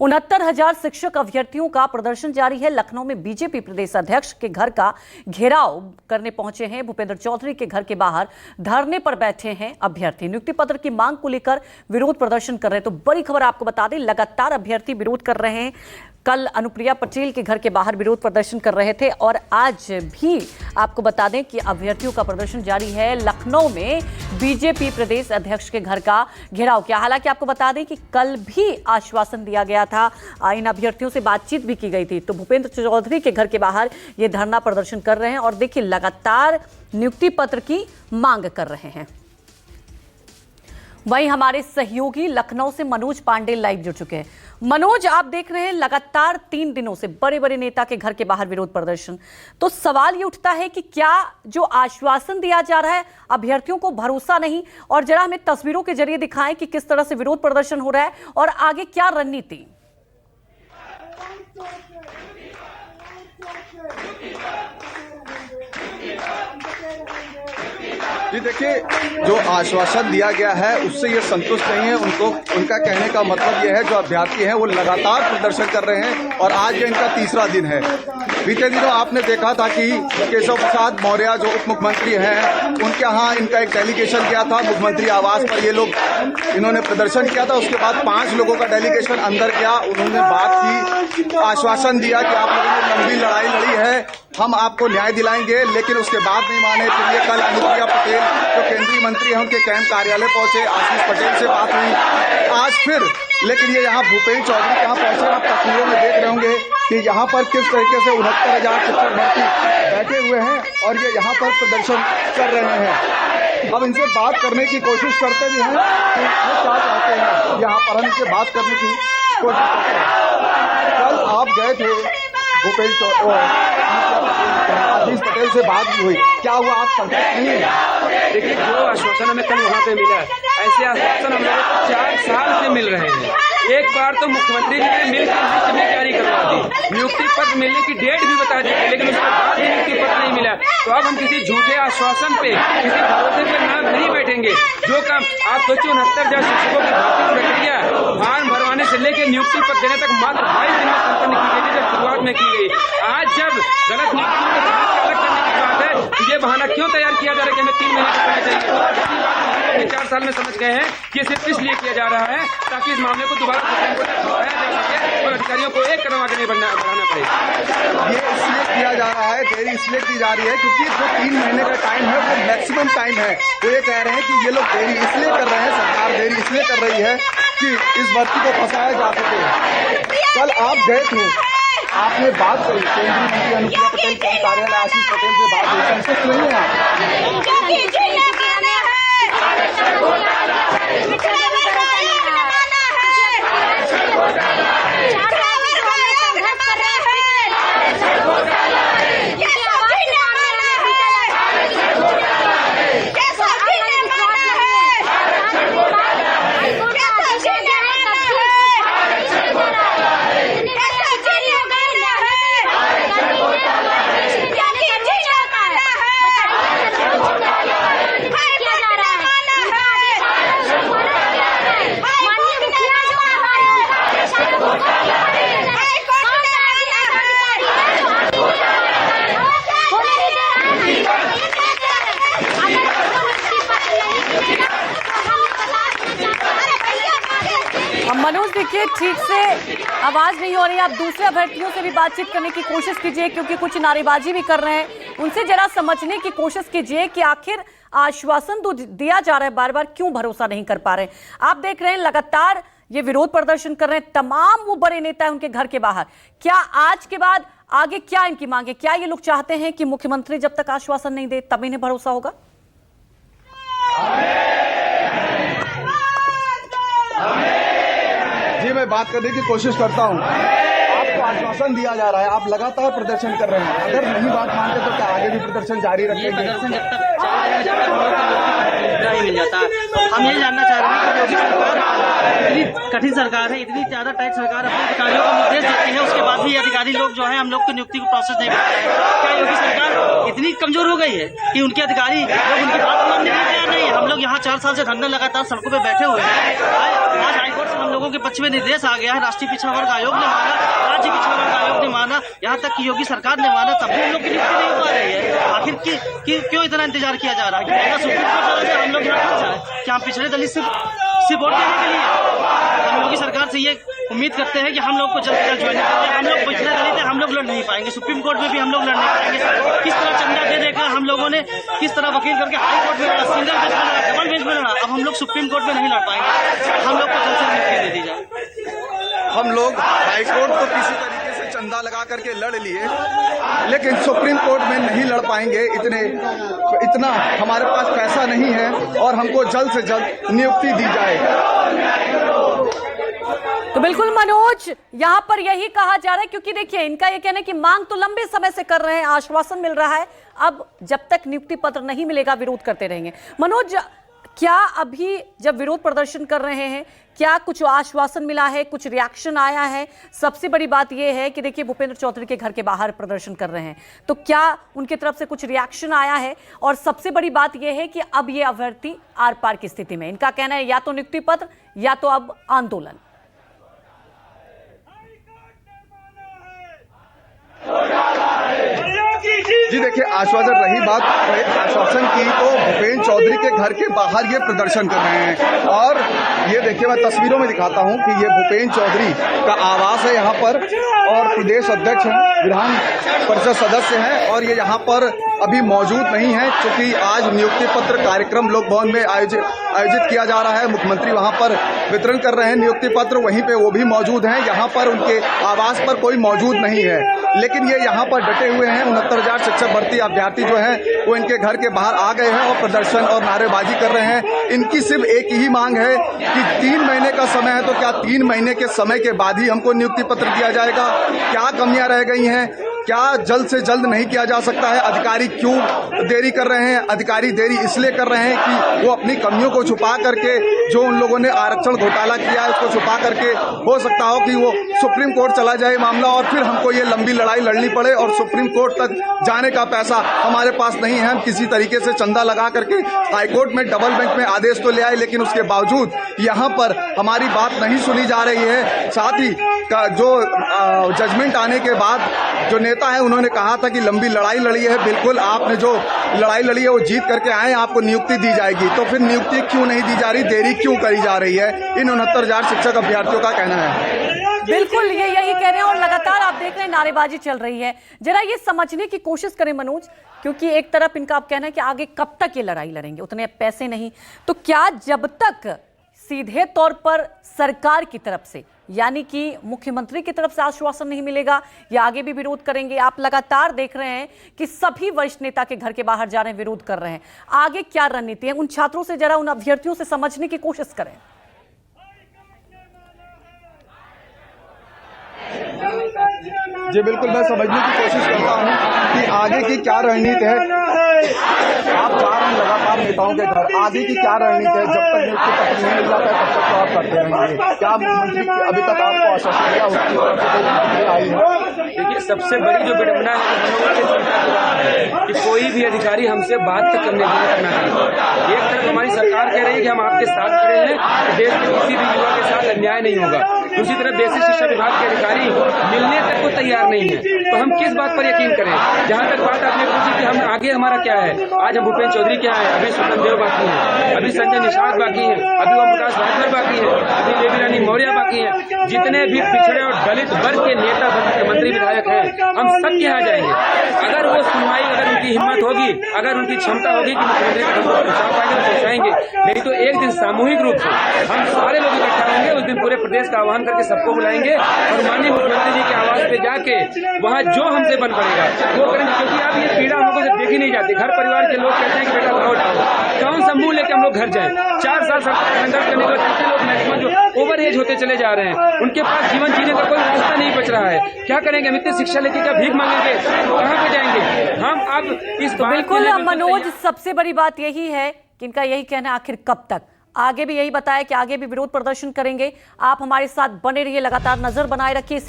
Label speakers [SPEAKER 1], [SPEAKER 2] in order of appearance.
[SPEAKER 1] 69,000 शिक्षक अभ्यर्थियों का प्रदर्शन जारी है। लखनऊ में बीजेपी प्रदेश अध्यक्ष के घर का घेराव करने पहुंचे हैं। भूपेंद्र चौधरी के घर के बाहर धरने पर बैठे हैं अभ्यर्थी। नियुक्ति पत्र की मांग को लेकर विरोध प्रदर्शन कर रहे हैं। तो बड़ी खबर आपको बता दें, लगातार अभ्यर्थी विरोध कर रहे हैं। कल अनुप्रिया पटेल के घर के बाहर विरोध प्रदर्शन कर रहे थे और आज भी आपको बता दें कि अभ्यर्थियों का प्रदर्शन जारी है। लखनऊ में बीजेपी प्रदेश अध्यक्ष के घर का घेराव किया। हालांकि आपको बता दें कि कल भी आश्वासन दिया गया था, इन अभ्यर्थियों से बातचीत भी की गई थी। तो भूपेंद्र चौधरी के घर के बाहर ये धरना प्रदर्शन कर रहे हैं और देखिए लगातार नियुक्ति पत्र की मांग कर रहे हैं। वहीं हमारे सहयोगी लखनऊ से मनोज पांडे लाइव जुड़ चुके हैं। मनोज, आप देख रहे हैं लगातार 3 दिनों से बड़े बड़े नेता के घर के बाहर विरोध प्रदर्शन। तो सवाल ये उठता है कि क्या जो आश्वासन दिया जा रहा है अभ्यर्थियों को भरोसा नहीं, और जरा हमें तस्वीरों के जरिए दिखाएं कि किस तरह से विरोध प्रदर्शन हो रहा है और आगे क्या रणनीति।
[SPEAKER 2] जी देखिए, जो आश्वासन दिया गया है उससे ये संतुष्ट नहीं है। उनका कहने का मतलब ये है जो अभ्यर्थी हैं वो लगातार प्रदर्शन कर रहे हैं और आज ये इनका तीसरा दिन है। बीते दिनों आपने देखा था कि केशव प्रसाद मौर्य जो उप मुख्यमंत्री हैं उनके यहाँ इनका एक डेलीगेशन गया था मुख्यमंत्री आवास पर। ये लोग इन्होंने प्रदर्शन किया था। उसके बाद 5 लोगों का डेलीगेशन अंदर गया। उन्होंने बात की, आश्वासन दिया कि आप लोगों ने लंबी लड़ाई लड़ी है, हम आपको न्याय दिलाएंगे, लेकिन उसके बाद नहीं माने। फिर ये कल अनुप्रिया पटेल जो केंद्रीय मंत्री हैं उनके कैंप कार्यालय पहुंचे, आशीष पटेल से बात हुई। आज फिर लेकिन ये यहाँ भूपेंद्र चौधरी के यहाँ पहुंचे। आप तस्वीरों में देख रहे होंगे कि यहाँ पर किस तरीके से 69,000 शिक्षक भर्ती बैठे हुए हैं और ये यहाँ पर प्रदर्शन कर रहे हैं। अब इनसे बात करने की कोशिश करते भी हैं कि वो क्या चाहते हैं। यहाँ पर हम इनसे बात करने की कोशिश करते हैं। कल आप गए थे भूपेंद्र आशीष पटेल से बात भी हुई, क्या हुआ, आप संतुष्ट नहीं है?
[SPEAKER 3] देखिए, जो आश्वासन हमें कल वहाँ पे मिला, ऐसे आश्वासन हम लोगों को 4 साल से मिल रहे हैं। एक बार तो मुख्यमंत्री जी ने मिलकर लिस्ट भी जारी करवा दी, नियुक्ति पत्र मिलने की डेट भी बता दी, लेकिन उसके बाद भी नियुक्ति पत्र नहीं मिला। तो अब हम किसी झूठे आश्वासन पे, किसी भरोसे पे नाम नहीं बैठेंगे। जो काम आप सोचिए, 69,000 शिक्षकों की भर्ती प्रक्रिया फॉर्म भरवाने से लेकर नियुक्ति पत्र देने तक मात्र 22 दिन में संपन्न की गई, जब शुरुआत में की गई। आज जब गलत नियुक्तियों को अलग करने की बात है, तो ये बहाना क्यों तैयार किया जा रहा है कि हमें 3 महीने का समय चाहिए? 4 साल में समझ गए हैं कि सिर्फ इसलिए किया जा रहा है ताकि इस मामले को दोबारा सुप्रीम कोर्ट में उठाया जा सके और अधिकारियों को एक कदम आगे नहीं बढ़ाना पड़े।
[SPEAKER 2] ये इसलिए किया जा रहा है, देरी इसलिए की जा रही है क्योंकि जो 3 महीने का टाइम है वो मैक्सिमम टाइम है। तो ये कह रहे हैं कि ये लोग देरी इसलिए कर रहे हैं, सरकार देरी इसलिए कर रही है कि इस भर्ती को फंसाया जा सके। कल आप गए थे, आपने बात करी केंद्रीय मंत्री अनुप्रिया पटेल के कार्यालय, आशीष पटेल से बात हुई, संतुष्ट नहीं है आप?
[SPEAKER 1] मनोज, देखिए ठीक से आवाज नहीं हो रही है। आप दूसरे अभ्यर्थियों से भी बातचीत करने की कोशिश कीजिए क्योंकि कुछ नारेबाजी भी कर रहे हैं। उनसे जरा समझने की कोशिश कीजिए कि आखिर आश्वासन तो दिया जा रहा है, बार बार क्यों भरोसा नहीं कर पा रहे। आप देख रहे हैं लगातार ये विरोध प्रदर्शन कर रहे हैं तमाम वो बड़े नेता हैं उनके घर के बाहर। क्या आज के बाद आगे क्या इनकी मांग है? क्या ये लोग चाहते हैं कि मुख्यमंत्री जब तक आश्वासन नहीं दे तब इन्हें भरोसा होगा?
[SPEAKER 2] जी, मैं बात करने की कोशिश करता हूँ। आपको आश्वासन दिया जा रहा है, आप लगातार प्रदर्शन कर रहे हैं, अगर नहीं बात मानते तो क्या आगे भी प्रदर्शन जारी रखेंगे?
[SPEAKER 4] प्रदर्शन जब तक नहीं मिल जाता। हम ये जानना चाह रहे हैं कि योगी सरकार इतनी कठिन सरकार है, इतनी ज्यादा टाइट सरकार अपने अधिकारियों को निर्देश देती है, उसके बाद भी अधिकारी लोग जो है हम लोग की नियुक्ति को प्रोसेस नहीं करते हैं। क्या योगी सरकार इतनी कमजोर हो गई है कि उनके अधिकारी लोग उनकी बात मानने के लिए तैयार नहीं है? हम लोग यहाँ 4 साल से धरना लगातार सड़कों पर बैठे हुए हैं। आज हाईकोर्ट से लोगों के पक्ष में निर्देश आ गया है, राष्ट्रीय पिछड़ा वर्ग आयोग ने माना, राज्य पिछड़ा वर्ग आयोग ने माना, यहाँ तक कि योगी सरकार ने माना, तब भी हम लोग की नियुक्ति नहीं हो पा रही है। आखिर क्यों इतना इंतजार किया जा रहा है? कि सुप्रीम कोर्ट से हम लोग लड़ना चाहे क्या? हम पिछड़े दलित सिर्फ वोट देने के लिए हम योगी सरकार से ये उम्मीद करते हैं कि हम लोग को जल्द से जल्द ज्वाइन करें। हम लोग पिछड़े दलित हैं, हम लोग लड़ नहीं पाएंगे, सुप्रीम कोर्ट में भी हम लोग लड़ नहीं पाएंगे। किस तरह चंदा दे देकर हम लोगों ने किस तरह वकील करके हाई कोर्ट में लड़ा, सिंगल बेंच में लड़ा, डबल बेंच में लड़ा, अब हम लोग सुप्रीम कोर्ट में नहीं लड़ पाएंगे। हम लोग को जल्द से जल्द दे दी जाए।
[SPEAKER 2] हम लोग हाईकोर्ट को किसी तरीके से चंदा लगा करके लड़ लिए, लेकिन सुप्रीम कोर्ट में नहीं लड़ पाएंगे। इतना हमारे पास पैसा नहीं है और हमको जल्द से जल्द नियुक्ति दी जाए।
[SPEAKER 1] तो बिल्कुल मनोज, यहाँ पर यही कहा जा रहा है, क्योंकि देखिए इनका ये कहना है कि मांग तो लंबे समय से कर रहे हैं, आश्वासन मिल रहा है, अब जब तक नियुक्ति पत्र नहीं मिलेगा विरोध करते रहेंगे। मनोज, क्या अभी जब विरोध प्रदर्शन कर रहे हैं क्या कुछ आश्वासन मिला है, कुछ रिएक्शन आया है? सबसे बड़ी बात यह है कि देखिए भूपेंद्र चौधरी के घर के बाहर प्रदर्शन कर रहे हैं, तो क्या उनकी तरफ से कुछ रिएक्शन आया है? और सबसे बड़ी बात यह है कि अब ये अभ्यर्थी आर पार की स्थिति में, इनका कहना है या तो नियुक्ति पत्र या तो अब आंदोलन।
[SPEAKER 2] जी देखिए, रही बात आश्वासन की, तो भूपेंद्र चौधरी के घर के बाहर ये प्रदर्शन कर रहे हैं। और ये देखिए, मैं तस्वीरों में दिखाता हूं कि ये भूपेंद्र चौधरी का आवास है यहाँ पर, और प्रदेश अध्यक्ष हैं, विधान परिषद सदस्य हैं, और ये यहाँ पर अभी मौजूद नहीं है, क्योंकि आज नियुक्ति पत्र कार्यक्रम लोक भवन में आयोजित किया जा रहा है। मुख्यमंत्री वहाँ पर वितरण कर रहे हैं नियुक्ति पत्र, वहीं पे वो भी मौजूद हैं। यहाँ पर उनके आवास पर कोई मौजूद नहीं है, लेकिन ये यहाँ पर डटे हुए हैं। 69,000 शिक्षक भर्ती अभ्यर्थी जो हैं वो इनके घर के बाहर आ गए हैं और प्रदर्शन और नारेबाजी कर रहे हैं। इनकी सिर्फ एक ही मांग है कि 3 महीने का समय है, तो क्या 3 महीने के समय के बाद ही हमको नियुक्ति पत्र दिया जाएगा? क्या कमियां रह गई हैं? क्या जल्द से जल्द नहीं किया जा सकता है? अधिकारी क्यों देरी कर रहे हैं? अधिकारी देरी इसलिए कर रहे हैं कि वो अपनी कमियों को छुपा करके, जो उन लोगों ने आरक्षण घोटाला किया है उसको छुपा करके, हो सकता हो कि वो सुप्रीम कोर्ट चला जाए मामला और फिर हमको ये लंबी लड़ाई लड़नी पड़े, और सुप्रीम कोर्ट तक जाने का पैसा हमारे पास नहीं है। हम किसी तरीके से चंदा लगा करके हाईकोर्ट में डबल बेंच में आदेश तो ले आए, लेकिन उसके बावजूद यहाँ पर हमारी बात नहीं सुनी जा रही है। साथ ही जो जजमेंट आने के बाद जो नेता है उन्होंने कहा था कि लंबी लड़ाई लड़ी है। बिल्कुल, आपने जो लड़ाई लड़ी है वो जीत करके आए, आपको नियुक्ति दी जाएगी। तो फिर नियुक्ति क्यों नहीं दी जा रही, देरी क्यों करी जा रही है? इन 69,000 शिक्षक अभ्यर्थियों का कहना है।
[SPEAKER 1] बिल्कुल ये यही कह रहे हैं, और लगातार आप देख रहे हैं नारेबाजी चल रही है। जरा ये समझने की कोशिश करें मनोज, क्योंकि एक तरफ इनका आप कहना है कि आगे कब तक ये लड़ाई लड़ेंगे, उतने पैसे नहीं, तो क्या जब तक सीधे तौर पर सरकार की तरफ से यानी कि मुख्यमंत्री की तरफ से आश्वासन नहीं मिलेगा, या आगे भी विरोध करेंगे? आप लगातार देख रहे हैं कि सभी वरिष्ठ नेता के घर के बाहर जा रहे हैं, विरोध कर रहे हैं। आगे क्या रणनीति है? उन छात्रों से जरा, उन अभ्यर्थियों से समझने की कोशिश करें।
[SPEAKER 2] जी बिल्कुल, मैं समझने की कोशिश करता हूँ कि आगे की क्या रणनीति है। आप जा रहे हैं लगातार नेताओं के घर, आगे की क्या रणनीति है? जब तक नियुक्ति पत्र नहीं मिल जाता है तब तक तो आप करते रहेंगे। क्या मंत्री अभी तक आपको आश्वासन दिया, उसकी तरफ से कोई प्रतिक्रिया आई है?
[SPEAKER 3] देखिए, सबसे बड़ी जो विडंबना है कि कोई भी अधिकारी हमसे बात तक करने के लिए करना है। एक तरफ हमारी सरकार कह रही है कि हम आपके साथ खड़े हैं, देश के किसी भी युवा के साथ अन्याय नहीं होगा, दूसरी तरफ बेसिक शिक्षा विभाग के अधिकारी मिलने तक को तैयार नहीं है। तो हम किस बात पर यकीन करें? जहां तक बात आपने पूछी कि हम आगे हमारा क्या है, आज हम भूपेंद्र चौधरी क्या है, अभी स्वतंत्र देव बाकी है, अभी संजय निषाद बाकी है, अभी ओम प्रकाश राजभर बाकी है, अभी देवी रानी मौर्य बाकी है। जितने भी पिछड़े और दलित वर्ग के नेता मंत्री विधायक हैं, हम सब यहाँ जाएंगे। अगर वो सुनवाई, अगर उनकी हिम्मत होगी, अगर उनकी क्षमता होगी कि मुख्यमंत्री को पहुंचा पाएंगे तो पहुंचाएंगे, नहीं तो एक दिन सामूहिक रूप से हम सारे लोग इकट्ठा होंगे। उस दिन पूरे प्रदेश का आह्वान करके सबको बुलाएंगे और माननीय मुख्यमंत्री जी के आवास पे जाके वहाँ जो हमसे बन पड़ेगा वो करेंगे। क्योंकि अब ये पीड़ा हम लोगों से देखी नहीं जाती। घर परिवार के लोग कहते हैं कि बेटा लौट आओ, कौन सा मुंह लेके हम लोग घर जाएं? 4 साल संघर्ष करने के बाद कितने लोग मैक्सिमम जो ओवर एज होते चले जा रहे हैं, उनके पास जीवन जीने का कोई रास्ता नहीं बच रहा है। क्या करेंगे? हम इतनी शिक्षा लेके क्या भीख मांगेंगे? कहाँ पे जाएंगे हम? अब इस
[SPEAKER 1] बिल्कुल मनोज, सबसे बड़ी बात यही है कि इनका यही कहना है, आखिर कब तक? आगे भी यही बताया कि आगे भी विरोध प्रदर्शन करेंगे। आप हमारे साथ बने रहिए, लगातार नजर बनाए रखिए।